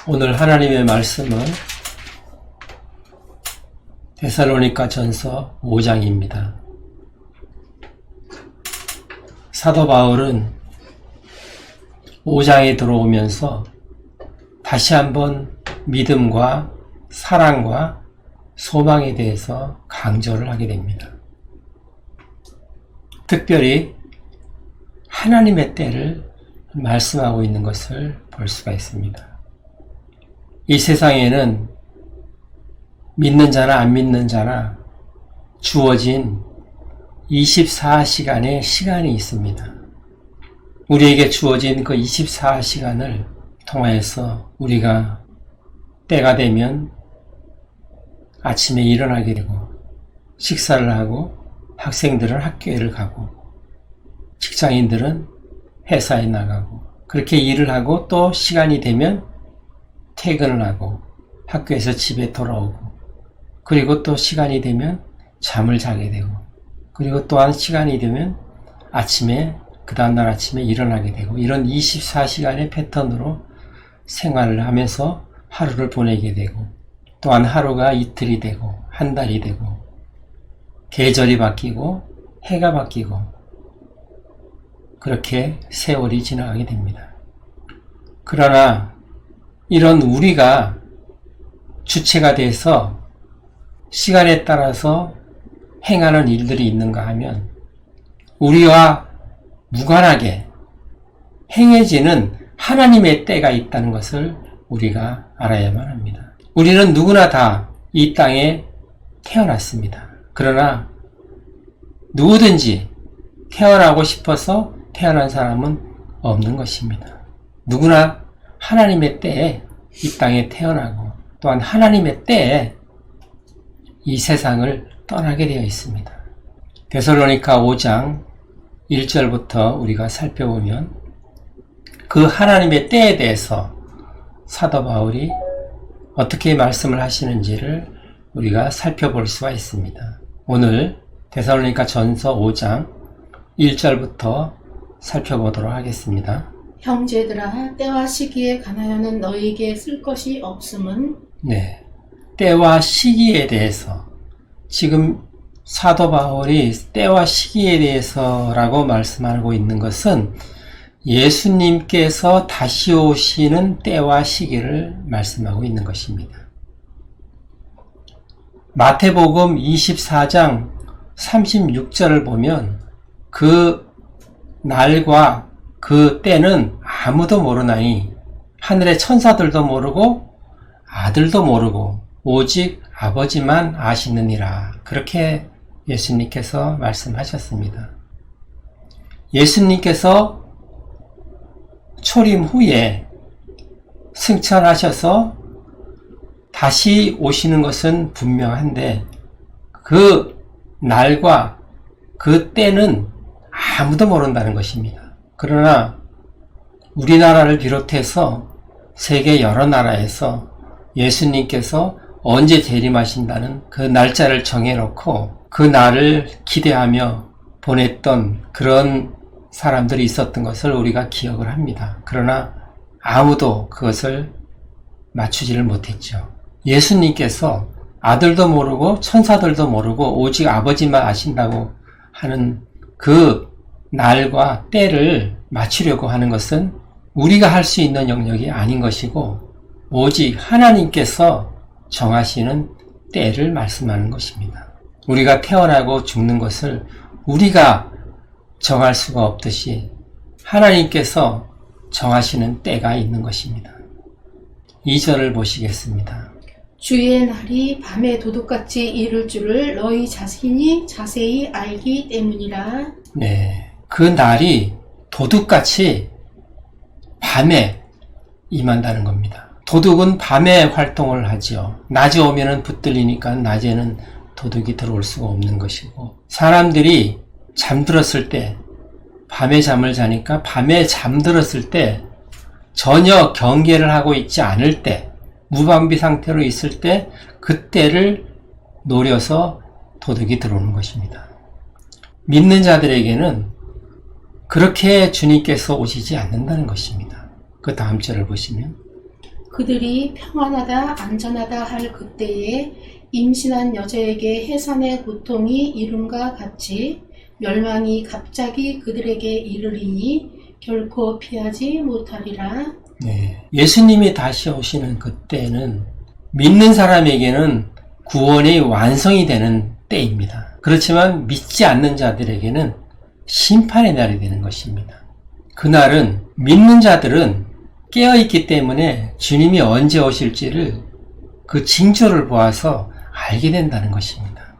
오늘 하나님의 말씀은 데살로니가 전서 5장입니다. 사도 바울은 5장에 들어오면서 다시 한번 믿음과 사랑과 소망에 대해서 강조를 하게 됩니다. 특별히 하나님의 때를 말씀하고 있는 것을 볼 수가 있습니다. 이 세상에는 믿는 자나 안 믿는 자나 주어진 24시간의 시간이 있습니다. 우리에게 주어진 그 24시간을 통하여서 우리가 때가 되면 아침에 일어나게 되고 식사를 하고 학생들은 학교를 가고 직장인들은 회사에 나가고 그렇게 일을 하고 또 시간이 되면 퇴근을 하고 학교에서 집에 돌아오고 그리고 또 시간이 되면 잠을 자게 되고 그리고 또한 시간이 되면 아침에 그 다음날 아침에 일어나게 되고 이런 24시간의 패턴으로 생활을 하면서 하루를 보내게 되고 또한 하루가 이틀이 되고 한 달이 되고 계절이 바뀌고 해가 바뀌고 그렇게 세월이 지나가게 됩니다. 그러나 이런 우리가 주체가 돼서 시간에 따라서 행하는 일들이 있는가 하면 우리와 무관하게 행해지는 하나님의 때가 있다는 것을 우리가 알아야만 합니다. 우리는 누구나 다 이 땅에 태어났습니다. 그러나 누구든지 태어나고 싶어서 태어난 사람은 없는 것입니다. 누구나 하나님의 때에 이 땅에 태어나고 또한 하나님의 때에 이 세상을 떠나게 되어 있습니다. 데살로니가 5장 1절부터 우리가 살펴보면 그 하나님의 때에 대해서 사도 바울이 어떻게 말씀을 하시는지를 우리가 살펴볼 수가 있습니다. 오늘 데살로니가 전서 5장 1절부터 살펴보도록 하겠습니다. 형제들아, 때와 시기에 관하여는 너희에게 쓸 것이 없음은 네, 때와 시기에 대해서 지금 사도 바울이 때와 시기에 대해서라고 말씀하고 있는 것은 예수님께서 다시 오시는 때와 시기를 말씀하고 있는 것입니다. 마태복음 24장 36절을 보면 그 날과 그 때는 아무도 모르나니 하늘의 천사들도 모르고 아들도 모르고 오직 아버지만 아시느니라. 그렇게 예수님께서 말씀하셨습니다. 예수님께서 초림 후에 승천하셔서 다시 오시는 것은 분명한데 그 날과 그 때는 아무도 모른다는 것입니다. 그러나 우리나라를 비롯해서 세계 여러 나라에서 예수님께서 언제 재림하신다는 그 날짜를 정해놓고 그 날을 기대하며 보냈던 그런 사람들이 있었던 것을 우리가 기억을 합니다. 그러나 아무도 그것을 맞추지를 못했죠. 예수님께서 아들도 모르고 천사들도 모르고 오직 아버지만 아신다고 하는 그 날과 때를 맞추려고 하는 것은 우리가 할 수 있는 영역이 아닌 것이고 오직 하나님께서 정하시는 때를 말씀하는 것입니다. 우리가 태어나고 죽는 것을 우리가 정할 수가 없듯이 하나님께서 정하시는 때가 있는 것입니다. 2절을 보시겠습니다. 주의 날이 밤에 도둑같이 이를 줄을 너희 자신이 자세히 알기 때문이라. 네, 그 날이 도둑같이 밤에 임한다는 겁니다. 도둑은 밤에 활동을 하죠. 낮에 오면은 붙들리니까 낮에는 도둑이 들어올 수가 없는 것이고 사람들이 잠들었을 때 밤에 잠을 자니까 밤에 잠들었을 때 전혀 경계를 하고 있지 않을 때 무방비 상태로 있을 때 그때를 노려서 도둑이 들어오는 것입니다. 믿는 자들에게는 그렇게 주님께서 오시지 않는다는 것입니다. 그 다음 절을 보시면 그들이 평안하다 안전하다 할 그때에 임신한 여자에게 해산의 고통이 이름과 같이 멸망이 갑자기 그들에게 이르리니 결코 피하지 못하리라. 네. 예수님이 다시 오시는 그때는 믿는 사람에게는 구원의 완성이 되는 때입니다. 그렇지만 믿지 않는 자들에게는 심판의 날이 되는 것입니다. 그날은 믿는 자들은 깨어있기 때문에 주님이 언제 오실지를 그 징조를 보아서 알게 된다는 것입니다.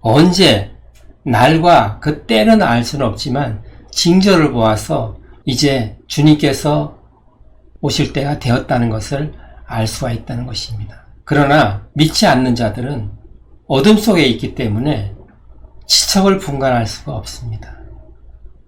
언제, 날과 그 때는 알 수는 없지만 징조를 보아서 이제 주님께서 오실 때가 되었다는 것을 알 수가 있다는 것입니다. 그러나 믿지 않는 자들은 어둠 속에 있기 때문에 지척을 분간할 수가 없습니다.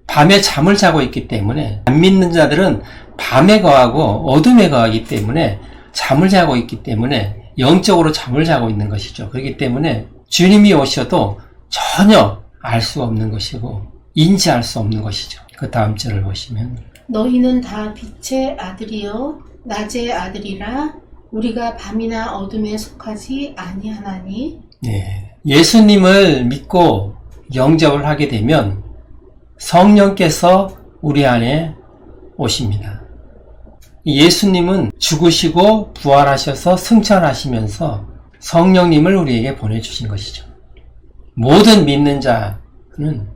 밤에 잠을 자고 있기 때문에 안 믿는 자들은 밤에 거하고 어둠에 거하기 때문에 잠을 자고 있기 때문에 영적으로 잠을 자고 있는 것이죠. 그렇기 때문에 주님이 오셔도 전혀 알 수 없는 것이고 인지할 수 없는 것이죠. 그 다음 절을 보시면 너희는 다 빛의 아들이요 낮의 아들이라 우리가 밤이나 어둠에 속하지 아니하나니. 네. 예수님을 믿고 영접을 하게 되면 성령께서 우리 안에 오십니다. 예수님은 죽으시고 부활하셔서 승천하시면서 성령님을 우리에게 보내주신 것이죠. 모든 믿는 자는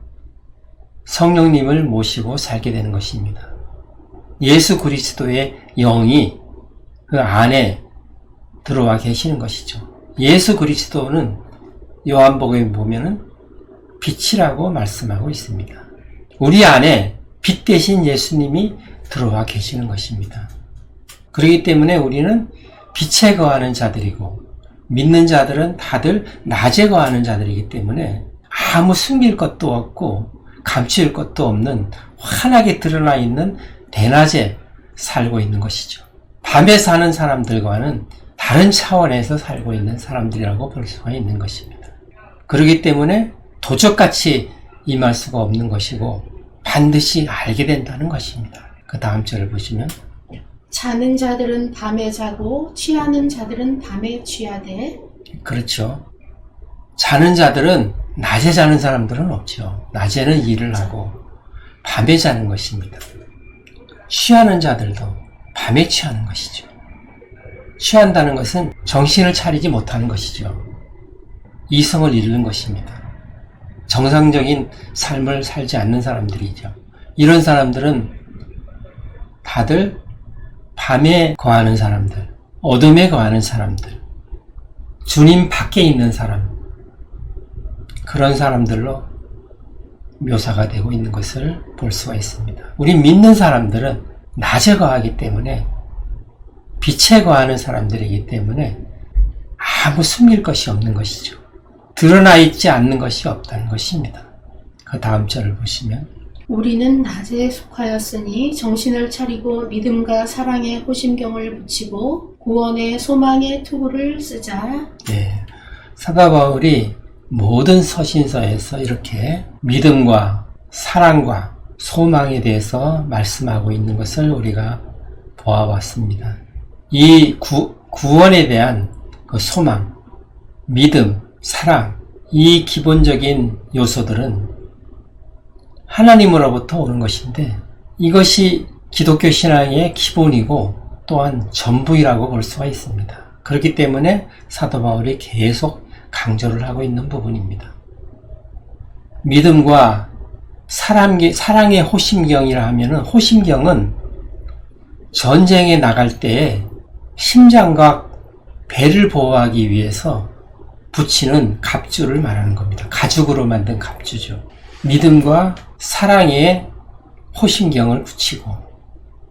성령님을 모시고 살게 되는 것입니다. 예수 그리스도의 영이 그 안에 들어와 계시는 것이죠. 예수 그리스도는 요한복음에 보면은 빛이라고 말씀하고 있습니다. 우리 안에 빛 대신 예수님이 들어와 계시는 것입니다. 그렇기 때문에 우리는 빛에 거하는 자들이고 믿는 자들은 다들 낮에 거하는 자들이기 때문에 아무 숨길 것도 없고 감출 것도 없는 환하게 드러나 있는 대낮에 살고 있는 것이죠. 밤에 사는 사람들과는 다른 차원에서 살고 있는 사람들이라고 볼 수가 있는 것입니다. 그렇기 때문에 도적같이 임할 수가 없는 것이고 반드시 알게 된다는 것입니다. 그 다음 절을 보시면 자는 자들은 밤에 자고 취하는 자들은 밤에 취하되. 그렇죠. 자는 자들은 낮에 자는 사람들은 없죠. 낮에는 일을 하고 밤에 자는 것입니다. 취하는 자들도 밤에 취하는 것이죠. 취한다는 것은 정신을 차리지 못하는 것이죠. 이성을 잃는 것입니다. 정상적인 삶을 살지 않는 사람들이죠. 이런 사람들은 다들 밤에 거하는 사람들, 어둠에 거하는 사람들, 주님 밖에 있는 사람, 그런 사람들로 묘사가 되고 있는 것을 볼 수가 있습니다. 우리 믿는 사람들은 낮에 거하기 때문에 빛에 거하는 사람들이기 때문에 아무 숨길 것이 없는 것이죠. 드러나 있지 않는 것이 없다는 것입니다. 그 다음 절을 보시면 우리는 낮에 속하였으니 정신을 차리고 믿음과 사랑의 호심경을 붙이고 구원의 소망의 투구를 쓰자. 네, 사도 바울이 모든 서신서에서 이렇게 믿음과 사랑과 소망에 대해서 말씀하고 있는 것을 우리가 보아왔습니다. 이 구원에 대한 그 소망, 믿음, 사랑, 이 기본적인 요소들은 하나님으로부터 오는 것인데 이것이 기독교 신앙의 기본이고 또한 전부이라고 볼 수가 있습니다. 그렇기 때문에 사도 바울이 계속 강조를 하고 있는 부분입니다. 믿음과 사랑의 호심경이라 하면은 호심경은 전쟁에 나갈 때에 심장과 배를 보호하기 위해서 붙이는 갑주를 말하는 겁니다. 가죽으로 만든 갑주죠. 믿음과 사랑의 호심경을 붙이고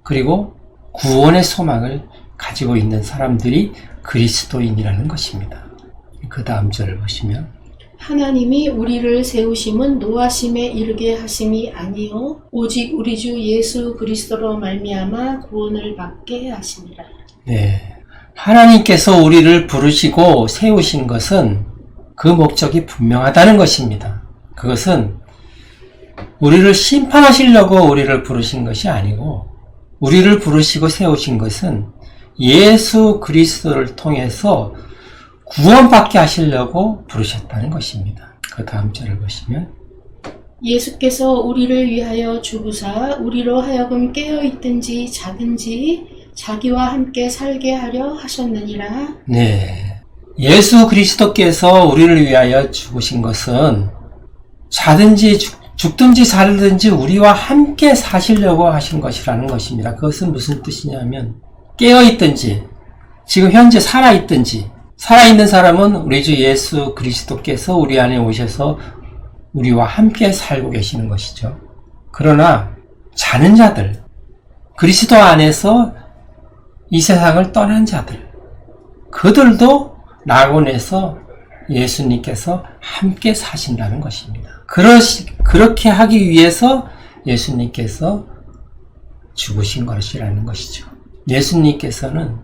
그리고 구원의 소망을 가지고 있는 사람들이 그리스도인이라는 것입니다. 그 다음 절을 보시면 하나님이 우리를 세우심은 노하심에 이르게 하심이 아니요 오직 우리 주 예수 그리스도로 말미암아 구원을 받게 하심이라. 네, 하나님께서 우리를 부르시고 세우신 것은 그 목적이 분명하다는 것입니다. 그것은 우리를 심판하시려고 우리를 부르신 것이 아니고 우리를 부르시고 세우신 것은 예수 그리스도를 통해서 구원받게 하시려고 부르셨다는 것입니다. 그 다음 절을 보시면 예수께서 우리를 위하여 죽으사 우리로 하여금 깨어있든지 자든지 자기와 함께 살게 하려 하셨느니라. 네, 예수 그리스도께서 우리를 위하여 죽으신 것은 자든지 죽든지 살든지 우리와 함께 사시려고 하신 것이라는 것입니다. 그것은 무슨 뜻이냐면 깨어있든지 지금 현재 살아있든지 살아있는 사람은 우리 주 예수 그리스도께서 우리 안에 오셔서 우리와 함께 살고 계시는 것이죠. 그러나 자는 자들, 그리스도 안에서 이 세상을 떠난 자들, 그들도 낙원에서 예수님께서 함께 사신다는 것입니다. 그렇게 하기 위해서 예수님께서 죽으신 것이라는 것이죠. 예수님께서는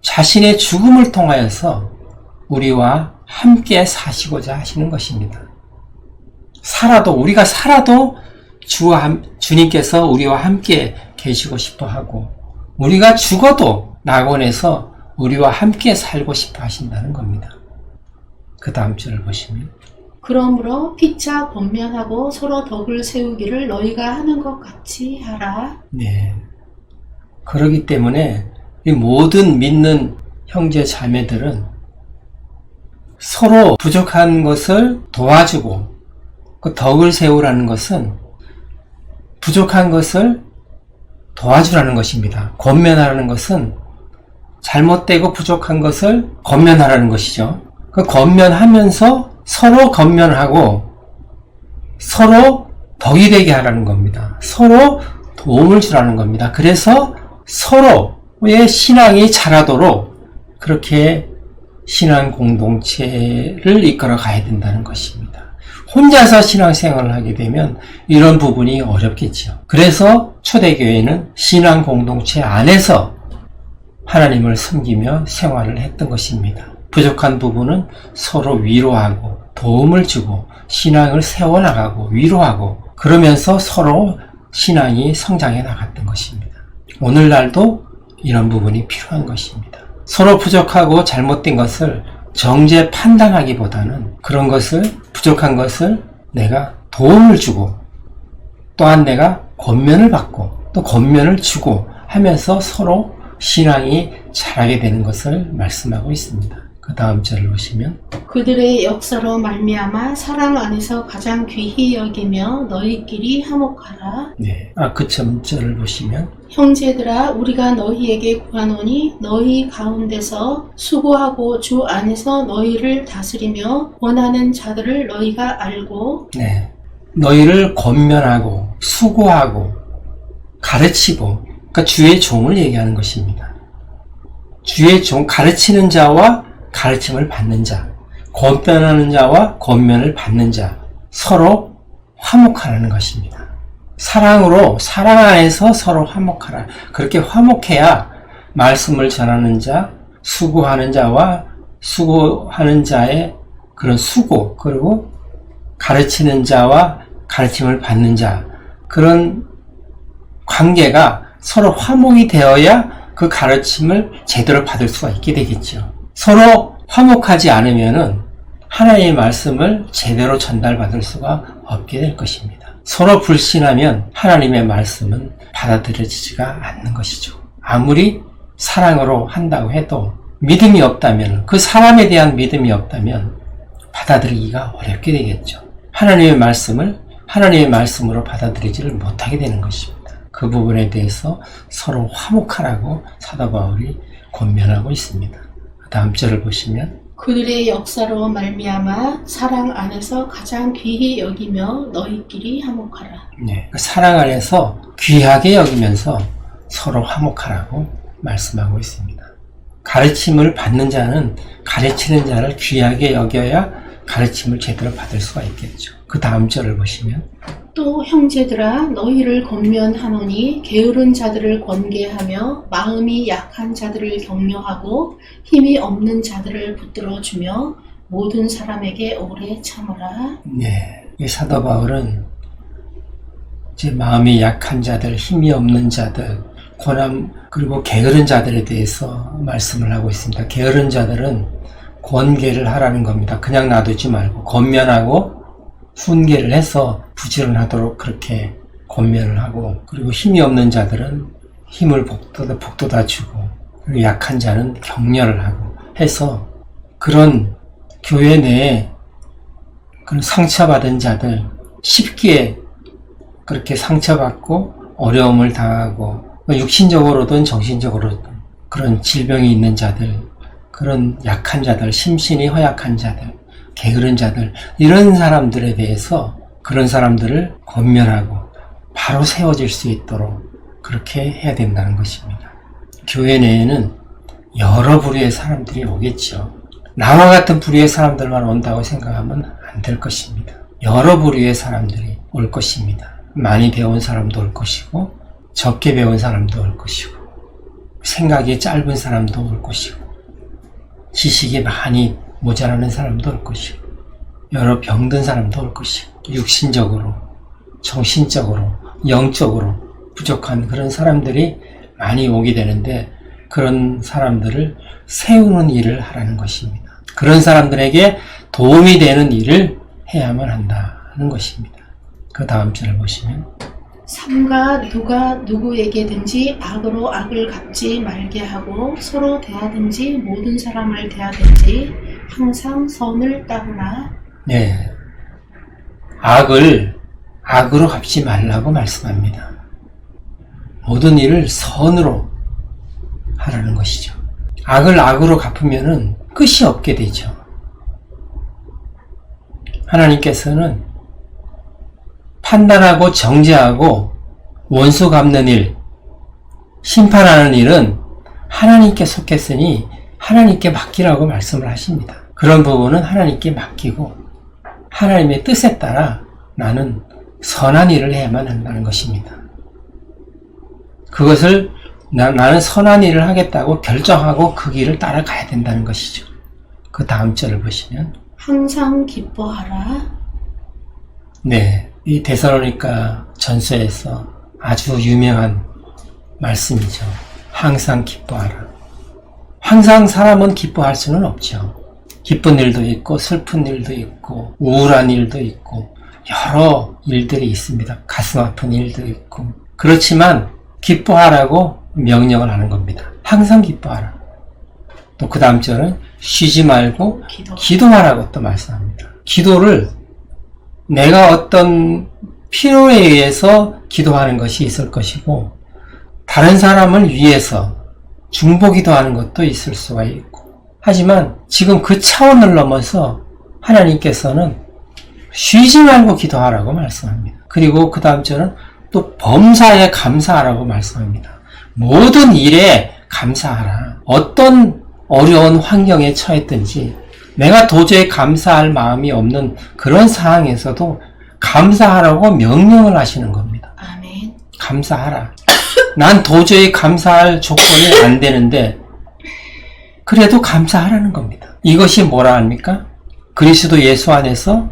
자신의 죽음을 통하여서 우리와 함께 사시고자 하시는 것입니다. 우리가 살아도 주님께서 우리와 함께 계시고 싶어 하고, 우리가 죽어도 낙원에서 우리와 함께 살고 싶어 하신다는 겁니다. 그 다음 절을 보시면 그러므로 피차 권면하고 서로 덕을 세우기를 너희가 하는 것 같이 하라. 네. 그렇기 때문에 이 모든 믿는 형제 자매들은 서로 부족한 것을 도와주고, 그 덕을 세우라는 것은 부족한 것을 도와주라는 것입니다. 권면하라는 것은 잘못되고 부족한 것을 권면하라는 것이죠. 그 권면하면서 서로 권면하고 서로 덕이 되게 하라는 겁니다. 서로 도움을 주라는 겁니다. 그래서 서로의 신앙이 자라도록 그렇게 신앙 공동체를 이끌어 가야 된다는 것입니다. 혼자서 신앙생활을 하게 되면 이런 부분이 어렵겠죠. 그래서 초대교회는 신앙 공동체 안에서 하나님을 섬기며 생활을 했던 것입니다. 부족한 부분은 서로 위로하고 도움을 주고 신앙을 세워나가고 위로하고 그러면서 서로 신앙이 성장해 나갔던 것입니다. 오늘날도 이런 부분이 필요한 것입니다. 서로 부족하고 잘못된 것을 정죄 판단하기보다는 그런 것을, 부족한 것을 내가 도움을 주고 또한 내가 권면을 받고 또 권면을 주고 하면서 서로 신앙이 자라게 되는 것을 말씀하고 있습니다. 그 다음 절을 보시면 그들의 역사로 말미암아 사랑 안에서 가장 귀히 여기며 너희끼리 화목하라. 네, 그 절을 보시면 형제들아 우리가 너희에게 구하노니 너희 가운데서 수고하고 주 안에서 너희를 다스리며 원하는 자들을 너희가 알고 네, 너희를 권면하고 수고하고 가르치고, 그러니까 주의 종을 얘기하는 것입니다. 주의 종, 가르치는 자와 가르침을 받는 자, 권면하는 자와 권면을 받는 자, 서로 화목하라는 것입니다. 사랑으로, 사랑 안에서 서로 화목하라. 그렇게 화목해야 말씀을 전하는 자, 수고하는 자와 수고하는 자의 그런 수고, 그리고 가르치는 자와 가르침을 받는 자, 그런 관계가 서로 화목이 되어야 그 가르침을 제대로 받을 수가 있게 되겠죠. 서로 화목하지 않으면은 하나님의 말씀을 제대로 전달받을 수가 없게 될 것입니다. 서로 불신하면 하나님의 말씀은 받아들여지지가 않는 것이죠. 아무리 사랑으로 한다고 해도 믿음이 없다면, 그 사람에 대한 믿음이 없다면 받아들이기가 어렵게 되겠죠. 하나님의 말씀을 하나님의 말씀으로 받아들이지를 못하게 되는 것입니다. 그 부분에 대해서 서로 화목하라고 사도 바울이 권면하고 있습니다. 다음 절을 보시면 그들의 역사로 말미암아 사랑 안에서 가장 귀히 여기며 너희끼리 화목하라. 네, 그 사랑 안에서 귀하게 여기면서 서로 화목하라고 말씀하고 있습니다. 가르침을 받는 자는 가르치는 자를 귀하게 여겨야 가르침을 제대로 받을 수가 있겠죠. 그 다음 절을 보시면 또 형제들아 너희를 권면하노니 게으른 자들을 권계하며 마음이 약한 자들을 격려하고 힘이 없는 자들을 붙들어주며 모든 사람에게 오래 참으라. 네, 이 사도 바울은 이제 마음이 약한 자들, 힘이 없는 자들, 고난 그리고 게으른 자들에 대해서 말씀을 하고 있습니다. 게으른 자들은 권계를 하라는 겁니다. 그냥 놔두지 말고 권면하고 훈계를 해서 부지런하도록 그렇게 권면을 하고, 그리고 힘이 없는 자들은 힘을 북돋아 주고, 그리고 약한 자는 격려를 하고 해서 그런 교회 내에 그런 상처받은 자들, 쉽게 그렇게 상처받고 어려움을 당하고 육신적으로든 정신적으로든 그런 질병이 있는 자들, 그런 약한 자들, 심신이 허약한 자들, 게으른 자들, 이런 사람들에 대해서 그런 사람들을 권면하고 바로 세워질 수 있도록 그렇게 해야 된다는 것입니다. 교회 내에는 여러 부류의 사람들이 오겠죠. 나와 같은 부류의 사람들만 온다고 생각하면 안 될 것입니다. 여러 부류의 사람들이 올 것입니다. 많이 배운 사람도 올 것이고, 적게 배운 사람도 올 것이고, 생각이 짧은 사람도 올 것이고, 지식이 많이 모자라는 사람도 올 것이고, 여러 병든 사람도 올 것이고, 육신적으로, 정신적으로, 영적으로 부족한 그런 사람들이 많이 오게 되는데, 그런 사람들을 세우는 일을 하라는 것입니다. 그런 사람들에게 도움이 되는 일을 해야만 한다는 것입니다. 그 다음 절을 보시면, 삼가 누가 누구에게든지 악으로 악을 갚지 말게 하고 서로 대하든지 모든 사람을 대하든지 항상 선을 따르라. 네, 악을 악으로 갚지 말라고 말씀합니다. 모든 일을 선으로 하라는 것이죠. 악을 악으로 갚으면은 끝이 없게 되죠. 하나님께서는 판단하고 정죄하고 원수 갚는 일, 심판하는 일은 하나님께 속했으니 하나님께 맡기라고 말씀을 하십니다. 그런 부분은 하나님께 맡기고 하나님의 뜻에 따라 나는 선한 일을 해야만 한다는 것입니다. 그것을 나는 선한 일을 하겠다고 결정하고 그 길을 따라가야 된다는 것이죠. 그 다음 절을 보시면, 항상 기뻐하라. 네, 이 데살로니가 전서에서 아주 유명한 말씀이죠. 항상 기뻐하라. 항상 사람은 기뻐할 수는 없죠. 기쁜 일도 있고 슬픈 일도 있고 우울한 일도 있고 여러 일들이 있습니다. 가슴 아픈 일도 있고. 그렇지만 기뻐하라고 명령을 하는 겁니다. 항상 기뻐하라. 또 그 다음 절은 쉬지 말고 기도하라고 또 말씀합니다. 기도를 내가 어떤 필요에 의해서 기도하는 것이 있을 것이고, 다른 사람을 위해서 중보기도 하는 것도 있을 수가 있고, 하지만 지금 그 차원을 넘어서 하나님께서는 쉬지 말고 기도하라고 말씀합니다. 그리고 그 다음 절은 또 범사에 감사하라고 말씀합니다. 모든 일에 감사하라. 어떤 어려운 환경에 처했든지 내가 도저히 감사할 마음이 없는 그런 상황에서도 감사하라고 명령을 하시는 겁니다. 아멘. 감사하라. 난 도저히 감사할 조건이 안 되는데 그래도 감사하라는 겁니다. 이것이 뭐라 합니까? 그리스도 예수 안에서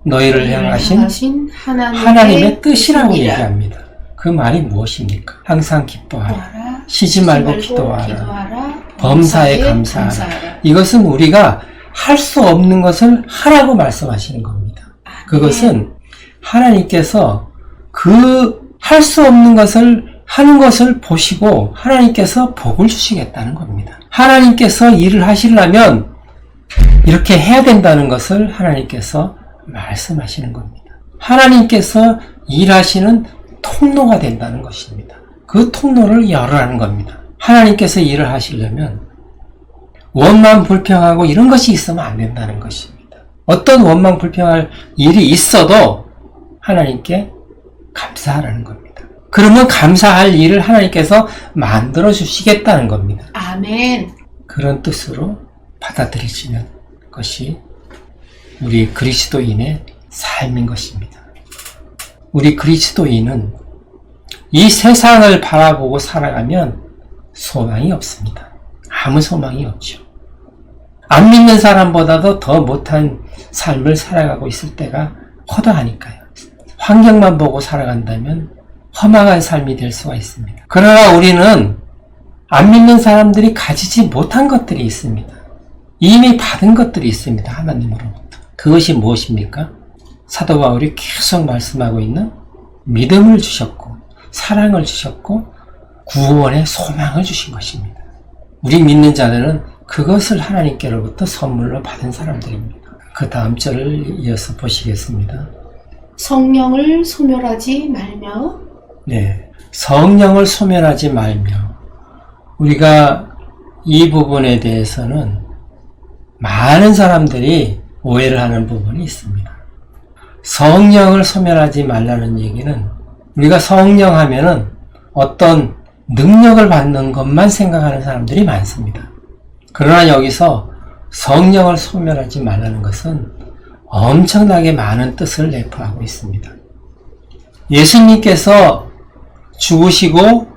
너희를 향하신 하나님의 뜻이라고 얘기합니다. 그 말이 무엇입니까? 항상 기뻐하라. 쉬지 말고 기도하라. 범사에 감사하라. 이것은 우리가 할 수 없는 것을 하라고 말씀하시는 겁니다. 그것은 하나님께서 그 할 수 없는 것을 하는 것을 보시고 하나님께서 복을 주시겠다는 겁니다. 하나님께서 일을 하시려면 이렇게 해야 된다는 것을 하나님께서 말씀하시는 겁니다. 하나님께서 일하시는 통로가 된다는 것입니다. 그 통로를 열으라는 겁니다. 하나님께서 일을 하시려면 원망 불평하고 이런 것이 있으면 안 된다는 것입니다. 어떤 원망 불평할 일이 있어도 하나님께 감사하라는 겁니다. 그러면 감사할 일을 하나님께서 만들어 주시겠다는 겁니다. 아멘. 그런 뜻으로 받아들이시는 것이 우리 그리스도인의 삶인 것입니다. 우리 그리스도인은 이 세상을 바라보고 살아가면 소망이 없습니다. 아무 소망이 없죠. 안 믿는 사람보다도 더 못한 삶을 살아가고 있을 때가 허다하니까요. 환경만 보고 살아간다면 허망한 삶이 될 수가 있습니다. 그러나 우리는 안 믿는 사람들이 가지지 못한 것들이 있습니다. 이미 받은 것들이 있습니다. 하나님으로부터. 그것이 무엇입니까? 사도 바울이 계속 말씀하고 있는 믿음을 주셨고 사랑을 주셨고 구원의 소망을 주신 것입니다. 우리 믿는 자들은 그것을 하나님께로부터 선물로 받은 사람들입니다. 그 다음 절을 이어서 보시겠습니다. 성령을 소멸하지 말며. 네, 성령을 소멸하지 말며. 우리가 이 부분에 대해서는 많은 사람들이 오해를 하는 부분이 있습니다. 성령을 소멸하지 말라는 얘기는 우리가 성령 하면은 어떤 능력을 받는 것만 생각하는 사람들이 많습니다. 그러나 여기서 성령을 소멸하지 말라는 것은 엄청나게 많은 뜻을 내포하고 있습니다. 예수님께서 죽으시고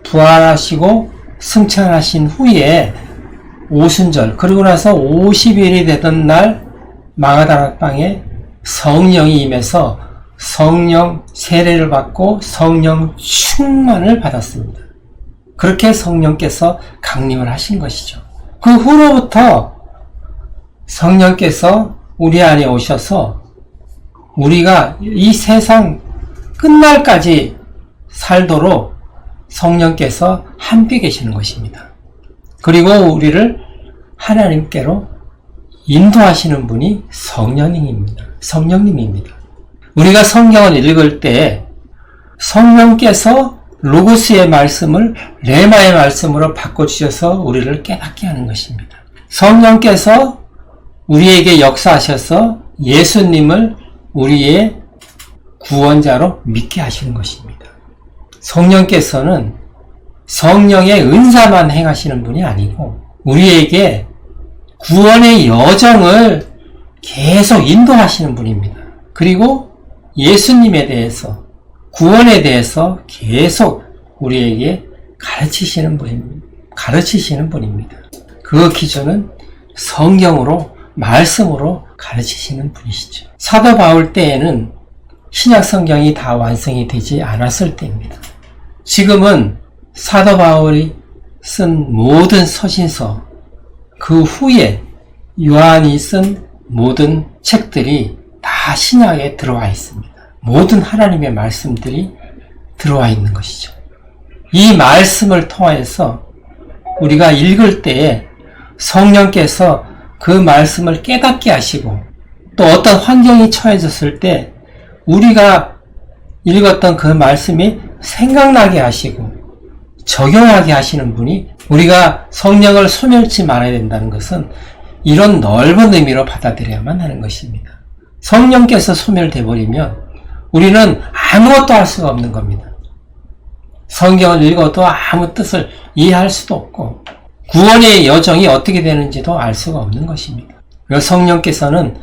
부활하시고 승천하신 후에 오순절 그리고 나서 50일이 되던 날 마가다락방에 성령이 임해서 성령 세례를 받고 성령 충만을 받았습니다. 그렇게 성령께서 강림을 하신 것이죠. 그 후로부터 성령께서 우리 안에 오셔서 우리가 이 세상 끝날까지 살도록 성령께서 함께 계시는 것입니다. 그리고 우리를 하나님께로 인도하시는 분이 성령님입니다. 우리가 성경을 읽을 때 성령께서 로고스의 말씀을 레마의 말씀으로 바꿔주셔서 우리를 깨닫게 하는 것입니다. 성령께서 우리에게 역사하셔서 예수님을 우리의 구원자로 믿게 하시는 것입니다. 성령께서는 성령의 은사만 행하시는 분이 아니고 우리에게 구원의 여정을 계속 인도하시는 분입니다. 그리고 예수님에 대해서 구원에 대해서 계속 우리에게 가르치시는 분입니다. 그 기준은 성경으로 말씀으로 가르치시는 분이시죠. 사도 바울 때에는 신약 성경이 다 완성이 되지 않았을 때입니다. 지금은 사도 바울이 쓴 모든 서신서 그 후에 요한이 쓴 모든 책들이 다 신약에 들어와 있습니다. 모든 하나님의 말씀들이 들어와 있는 것이죠. 이 말씀을 통해서 우리가 읽을 때에 성령께서 그 말씀을 깨닫게 하시고 또 어떤 환경이 처해졌을 때 우리가 읽었던 그 말씀이 생각나게 하시고 적용하게 하시는 분이 우리가 성령을 소멸치 말아야 된다는 것은 이런 넓은 의미로 받아들여야만 하는 것입니다. 성령께서 소멸돼 버리면 우리는 아무것도 할 수가 없는 겁니다. 성경을 읽어도 아무 뜻을 이해할 수도 없고 구원의 여정이 어떻게 되는지도 알 수가 없는 것입니다. 성령께서는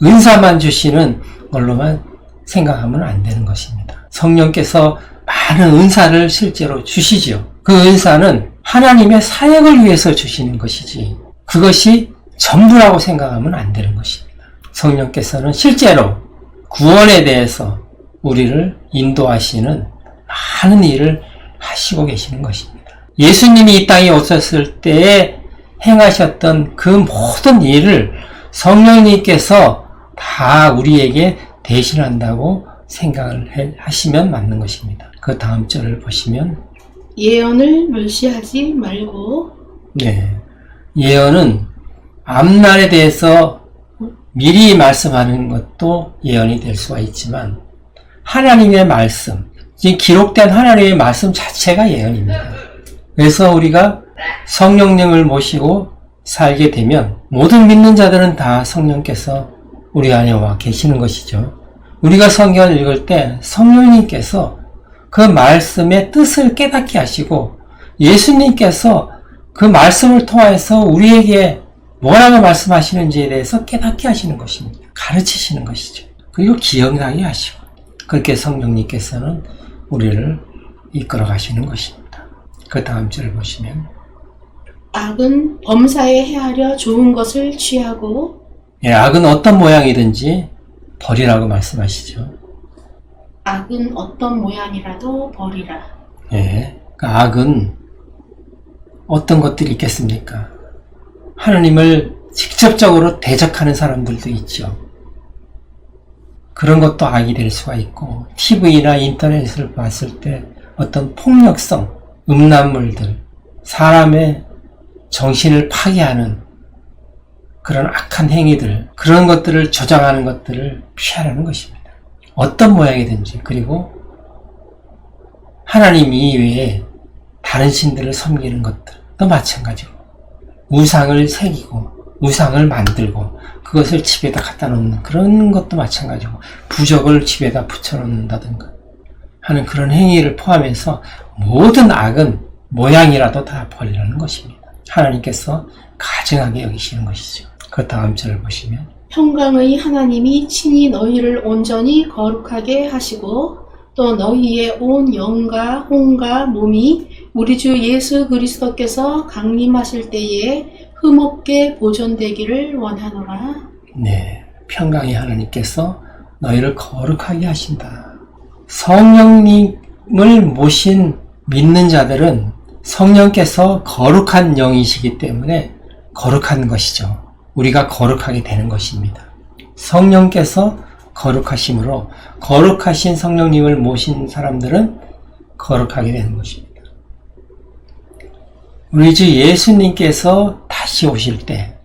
은사만 주시는 걸로만 생각하면 안 되는 것입니다. 성령께서 많은 은사를 실제로 주시죠. 그 은사는 하나님의 사역을 위해서 주시는 것이지 그것이 전부라고 생각하면 안 되는 것입니다. 성령께서는 실제로 구원에 대해서 우리를 인도하시는 많은 일을 하시고 계시는 것입니다. 예수님이 이 땅에 오셨을 때에 행하셨던 그 모든 일을 성령님께서 다 우리에게 대신한다고 생각을 하시면 맞는 것입니다. 그 다음 절을 보시면 예언을 멸시하지 말고. 네, 예언은 앞날에 대해서 미리 말씀하는 것도 예언이 될 수가 있지만 하나님의 말씀, 지금 기록된 하나님의 말씀 자체가 예언입니다. 그래서 우리가 성령님을 모시고 살게 되면 모든 믿는 자들은 다 성령께서 우리 안에 와 계시는 것이죠. 우리가 성경을 읽을 때 성령님께서 그 말씀의 뜻을 깨닫게 하시고 예수님께서 그 말씀을 통해서 우리에게 뭐라고 말씀하시는지에 대해서 깨닫게 하시는 것입니다. 가르치시는 것이죠. 그리고 기억나게 하시고 그렇게 성령님께서는 우리를 이끌어 가시는 것입니다. 그 다음 절을 보시면 악은 범사에 헤아려 좋은 것을 취하고. 악은 어떤 모양이든지 버리라고 말씀하시죠. 악은 어떤 모양이라도 버리라. 예. 그 악은 어떤 것들이 있겠습니까? 하나님을 직접적으로 대적하는 사람들도 있죠. 그런 것도 악이 될 수가 있고, TV나 인터넷을 봤을 때 어떤 폭력성, 음란물들, 사람의 정신을 파괴하는 그런 악한 행위들, 그런 것들을 조장하는 것들을 피하라는 것입니다. 어떤 모양이든지. 그리고 하나님 이외에 다른 신들을 섬기는 것들도 마찬가지고, 우상을 새기고 우상을 만들고 그것을 집에다 갖다 놓는 그런 것도 마찬가지고, 부적을 집에다 붙여놓는다든가 하는 그런 행위를 포함해서 모든 악은 모양이라도 다 버리라는 것입니다. 하나님께서 가증하게 여기시는 것이죠. 그 다음 절을 보시면, 평강의 하나님이 친히 너희를 온전히 거룩하게 하시고 또 너희의 온 영과 혼과 몸이 우리 주 예수 그리스도께서 강림하실 때에 흠없게 보존되기를 원하노라. 네, 평강의 하나님께서 너희를 거룩하게 하신다. 성령님을 모신 믿는 자들은 성령께서 거룩한 영이시기 때문에 거룩한 것이죠. 우리가 거룩하게 되는 것입니다. 성령께서 거룩하심으로 거룩하신 성령님을 모신 사람들은 거룩하게 되는 것입니다. 우리 주 예수님께서 다시 오실 때,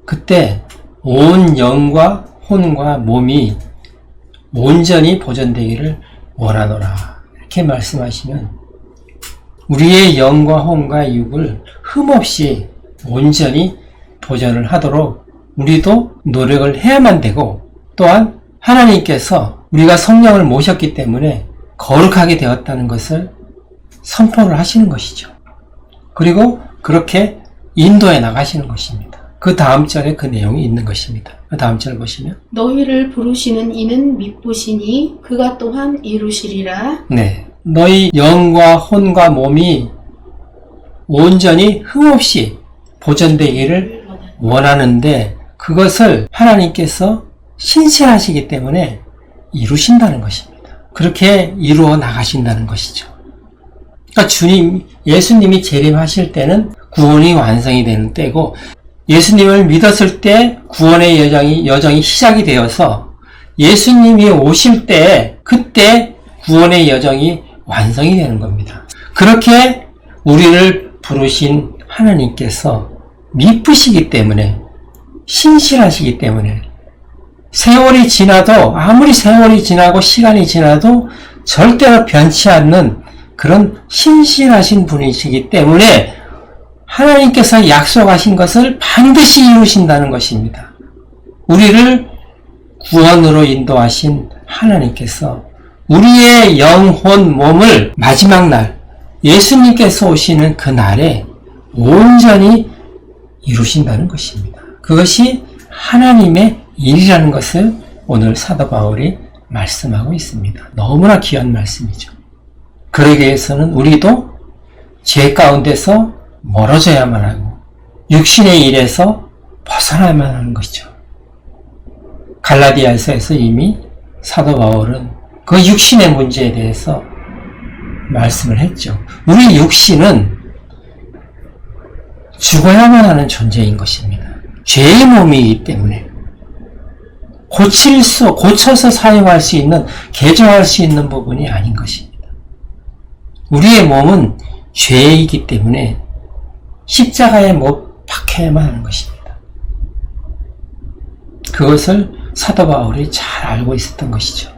그때 온 영과 혼과 몸이 온전히 보존되기를 원하노라, 이렇게 말씀하시면 우리의 영과 혼과 육을 흠없이 온전히 보존을 하도록 우리도 노력을 해야만 되고, 또한 하나님께서 우리가 성령을 모셨기 때문에 거룩하게 되었다는 것을 선포를 하시는 것이죠. 그리고 그렇게 인도해 나가시는 것입니다. 그 다음 절에 그 내용이 있는 것입니다. 그 다음 절 보시면, 너희를 부르시는 이는 미쁘시니 그가 또한 이루시리라. 네, 너희 영과 혼과 몸이 온전히 흠없이 보존되기를 원하는데 그것을 하나님께서 신실하시기 때문에 이루신다는 것입니다. 그렇게 이루어 나가신다는 것이죠. 그러니까 예수님이 재림하실 때는 구원이 완성이 되는 때고, 예수님을 믿었을 때 구원의 여정이 시작이 되어서 예수님이 오실 때 그때 구원의 여정이 완성이 되는 겁니다. 그렇게 우리를 부르신 하나님께서 미쁘시기 때문에, 신실하시기 때문에 세월이 지나도, 아무리 세월이 지나고 시간이 지나도 절대로 변치 않는 그런 신실하신 분이시기 때문에 하나님께서 약속하신 것을 반드시 이루신다는 것입니다. 우리를 구원으로 인도하신 하나님께서 우리의 영혼, 몸을 마지막 날 예수님께서 오시는 그 날에 온전히 이루신다는 것입니다. 그것이 하나님의 일이라는 것을 오늘 사도 바울이 말씀하고 있습니다. 너무나 귀한 말씀이죠. 그러기 위해서는 우리도 죄 가운데서 멀어져야만 하고 육신의 일에서 벗어나야만 하는 것이죠. 갈라디아서에서 이미 사도 바울은 그 육신의 문제에 대해서 말씀을 했죠. 우리 육신은 죽어야만 하는 존재인 것입니다. 죄의 몸이기 때문에 고쳐서 사용할 수 있는, 개종할 수 있는 부분이 아닌 것입니다. 우리의 몸은 죄이기 때문에 십자가에 못 박혀야만 하는 것입니다. 그것을 사도 바울이 잘 알고 있었던 것이죠.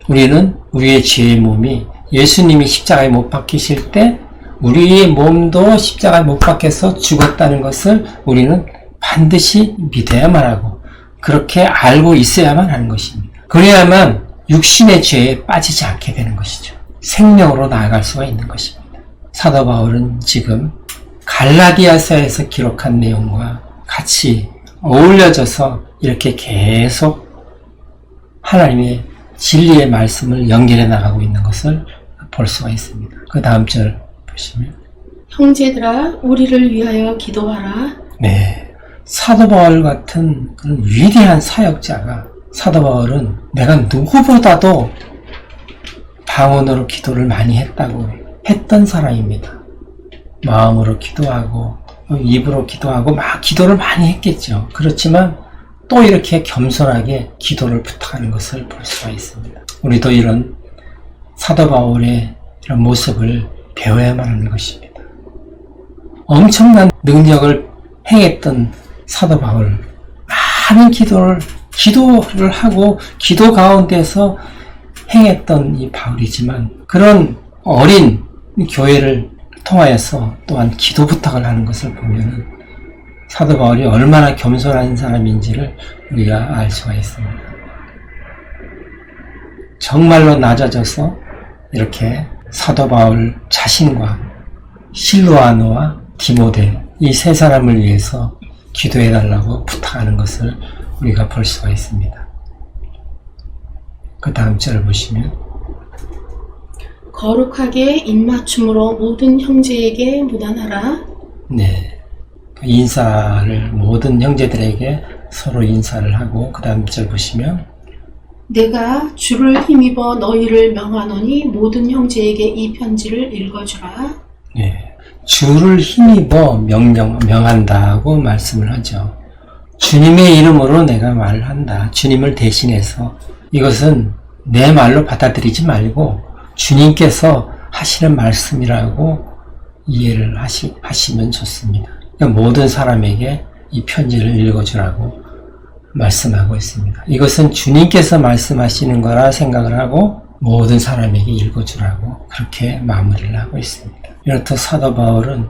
우리는 우리의 죄의 몸이 예수님이 십자가에 못 박히실 때 우리의 몸도 십자가에 못 박혀서 죽었다는 것을 우리는 반드시 믿어야만 하고 그렇게 알고 있어야만 하는 것입니다. 그래야만 육신의 죄에 빠지지 않게 되는 것이죠. 생명으로 나아갈 수가 있는 것입니다. 사도 바울은 지금 갈라디아서에서 기록한 내용과 같이 어울려져서 이렇게 계속 하나님의 진리의 말씀을 연결해 나가고 있는 것을 볼 수가 있습니다. 그 다음 절 보시면, 형제들아 우리를 위하여 기도하라. 네, 사도 바울 같은 그런 위대한 사역자가 사도 바울은 내가 누구보다도 방언으로 기도를 많이 했다고 했던 사람입니다. 마음으로 기도하고 입으로 기도하고 막 기도를 많이 했겠죠. 그렇지만 또 이렇게 겸손하게 기도를 부탁하는 것을 볼 수가 있습니다. 우리도 이런 사도 바울의 이런 모습을 배워야만 하는 것입니다. 엄청난 능력을 행했던 사도 바울, 많은 기도를 하고 기도 가운데서 행했던 이 바울이지만 그런 어린 교회를 통하여서 또한 기도 부탁을 하는 것을 보면은 사도 바울이 얼마나 겸손한 사람인지를 우리가 알 수가 있습니다. 정말로 낮아져서 이렇게 사도 바울 자신과 실로아노와 디모데 이 세 사람을 위해서 기도해달라고 부탁하는 것을 우리가 볼 수가 있습니다. 그 다음 절을 보시면 거룩하게 입맞춤으로 모든 형제에게 무단하라. 네, 인사를 모든 형제들에게 서로 인사를 하고 그 다음 절 보시면 내가 주를 힘입어 너희를 명하노니 모든 형제에게 이 편지를 읽어주라. 네, 주를 힘입어 명한다고 말씀을 하죠. 주님의 이름으로 내가 말을 한다. 주님을 대신해서 이것은 내 말로 받아들이지 말고 주님께서 하시는 말씀이라고 이해를 하시면 좋습니다. 그러니까 모든 사람에게 이 편지를 읽어주라고 말씀하고 있습니다. 이것은 주님께서 말씀하시는 거라 생각을 하고 모든 사람에게 읽어주라고 그렇게 마무리를 하고 있습니다. 이렇듯 사도 바울은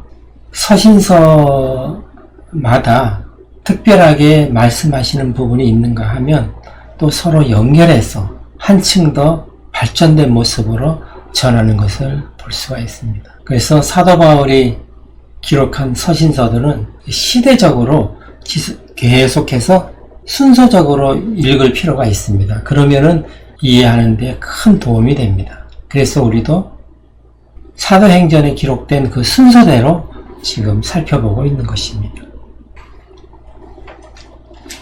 서신서마다 특별하게 말씀하시는 부분이 있는가 하면 또 서로 연결해서 한층 더 발전된 모습으로 전하는 것을 볼 수가 있습니다. 그래서 사도 바울이 기록한 서신서들은 시대적으로 계속해서 순서적으로 읽을 필요가 있습니다. 그러면은 이해하는 데 큰 도움이 됩니다. 그래서 우리도 사도행전에 기록된 그 순서대로 지금 살펴보고 있는 것입니다.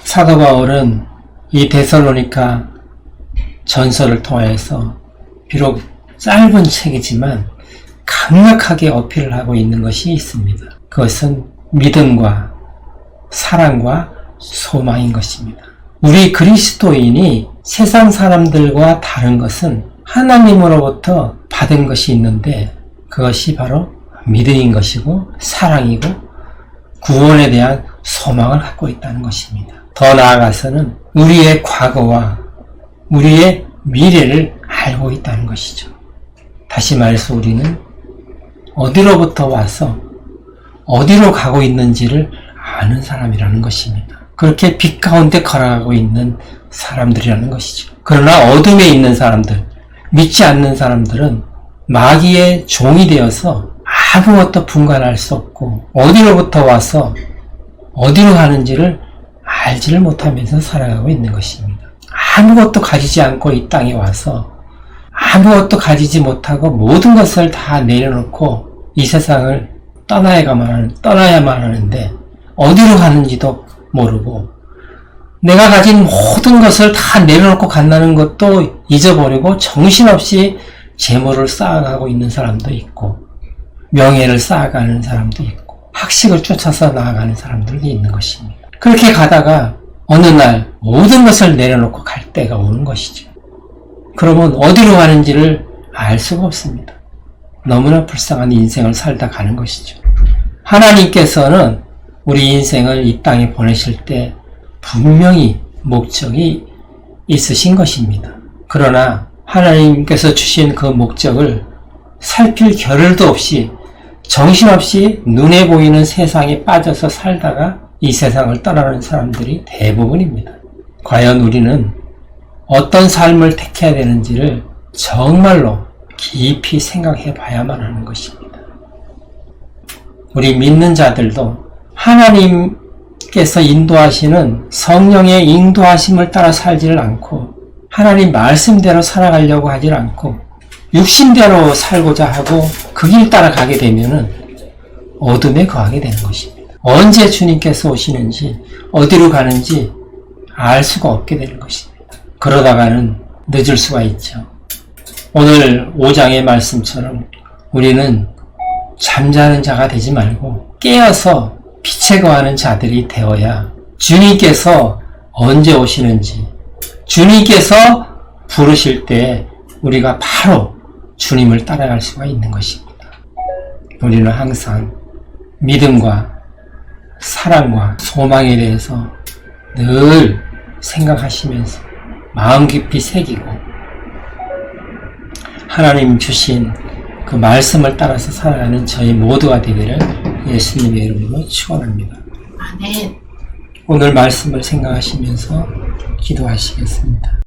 사도 바울은 이 데살로니가 전서를 통해서 비록 짧은 책이지만 강력하게 어필을 하고 있는 것이 있습니다. 그것은 믿음과 사랑과 소망인 것입니다. 우리 그리스도인이 세상 사람들과 다른 것은 하나님으로부터 받은 것이 있는데 그것이 바로 믿음인 것이고 사랑이고 구원에 대한 소망을 갖고 있다는 것입니다. 더 나아가서는 우리의 과거와 우리의 미래를 알고 있다는 것이죠. 다시 말해서 우리는 어디로부터 와서 어디로 가고 있는지를 아는 사람이라는 것입니다. 그렇게 빛 가운데 걸어가고 있는 사람들이라는 것이죠. 그러나 어둠에 있는 사람들, 믿지 않는 사람들은 마귀의 종이 되어서 아무것도 분간할 수 없고 어디로부터 와서 어디로 가는지를 알지를 못하면서 살아가고 있는 것입니다. 아무것도 가지지 않고 이 땅에 와서 아무것도 가지지 못하고 모든 것을 다 내려놓고 이 세상을 떠나야만 하는데 어디로 가는지도 모르고 내가 가진 모든 것을 다 내려놓고 간다는 것도 잊어버리고 정신없이 재물을 쌓아가고 있는 사람도 있고 명예를 쌓아가는 사람도 있고 학식을 쫓아서 나아가는 사람들도 있는 것입니다. 그렇게 가다가 어느 날 모든 것을 내려놓고 갈 때가 오는 것이죠. 그러면 어디로 가는지를 알 수가 없습니다. 너무나 불쌍한 인생을 살다 가는 것이죠. 하나님께서는 우리 인생을 이 땅에 보내실 때 분명히 목적이 있으신 것입니다. 그러나 하나님께서 주신 그 목적을 살필 겨를도 없이 정신없이 눈에 보이는 세상에 빠져서 살다가 이 세상을 떠나는 사람들이 대부분입니다. 과연 우리는 어떤 삶을 택해야 되는지를 정말로 깊이 생각해 봐야만 하는 것입니다. 우리 믿는 자들도 하나님께서 인도하시는 성령의 인도하심을 따라 살지를 않고 하나님 말씀대로 살아가려고 하질 않고 육신대로 살고자 하고 그 길 따라 가게 되면은 어둠에 거하게 되는 것입니다. 언제 주님께서 오시는지 어디로 가는지 알 수가 없게 되는 것입니다. 그러다가는 늦을 수가 있죠. 오늘 5장의 말씀처럼 우리는 잠자는 자가 되지 말고 깨어서 빛에 거하는 자들이 되어야 주님께서 언제 오시는지, 주님께서 부르실 때 우리가 바로 주님을 따라갈 수가 있는 것입니다. 우리는 항상 믿음과 사랑과 소망에 대해서 늘 생각하시면서 마음 깊이 새기고 하나님 주신 그 말씀을 따라서 살아가는 저희 모두가 되기를 예수님의 이름으로 축원합니다. 아멘. 오늘 말씀을 생각하시면서 기도하시겠습니다.